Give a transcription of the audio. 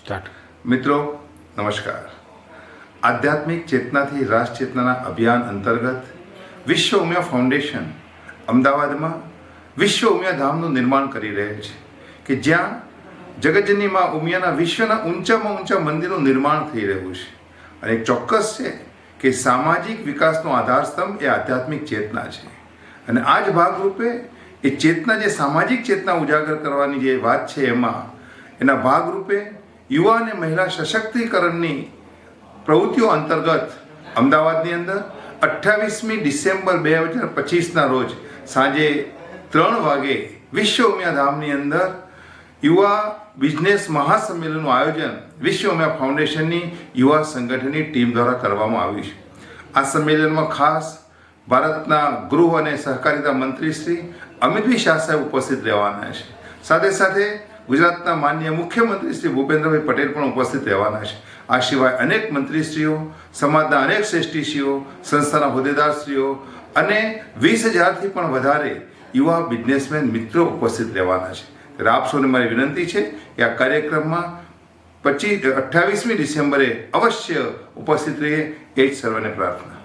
Start. મિત્રો નમસ્કાર. આધ્યાત્મિક ચેતનાથી રાષ્ટ્ર ચેતનાના અભિયાન અંતર્ગત વિશ્વ ઉમિયા ફાઉન્ડેશન અમદાવાદમાં વિશ્વ ઉમિયા ધામનું નિર્માણ કરી રહેલ છે કે જ્યાં જગતજનની માં ઉમિયાના વિશ્વના ઊંચામાં ઊંચા મંદિરનું નિર્માણ થઈ રહ્યું છે. અને એક ચોક્કસ છે કે સામાજિક વિકાસનો આધારસ્તંભ એ આધ્યાત્મિક ચેતના છે. અને આ જ ભાગરૂપે એ ચેતના જે સામાજિક ચેતના ઉજાગર કરવાની જે વાત છે એમાં એના ભાગરૂપે યુવા અને મહિલા સશક્તિકરણની પ્રવૃત્તિઓ અંતર્ગત અમદાવાદની અંદર 28મી ડિસેમ્બર 2025ના રોજ સાંજે 3 વાગે વિશ્વ ઉમિયા ધામની અંદર યુવા બિઝનેસ મહાસંમેલનનું આયોજન વિશ્વ ઉમિયા ફાઉન્ડેશનની યુવા સંગઠનની ટીમ દ્વારા કરવામાં આવ્યું છે. આ સંમેલનમાં ખાસ ભારતના ગૃહ અને સહકારિતા મંત્રી શ્રી અમિતભાઈ શાહ સાહેબ ઉપસ્થિત રહેવાના છે. સાથે સાથે ગુજરાતના માનનીય મુખ્યમંત્રી શ્રી ભૂપેન્દ્રભાઈ પટેલ પણ ઉપસ્થિત રહેવાના છે. આ સિવાય અનેક મંત્રીશ્રીઓ, સમાજના અનેક શ્રેષ્ઠીશ્રીઓ, સંસ્થાના હોદ્દેદારશ્રીઓ અને 20,000થી પણ વધારે યુવા બિઝનેસમેન મિત્રો ઉપસ્થિત રહેવાના છે. ત્યારે આપ સૌને મારી વિનંતી છે કે આ કાર્યક્રમમાં 28મી ડિસેમ્બરે અવશ્ય ઉપસ્થિત રહીએ એ જ સર્વને પ્રાર્થના.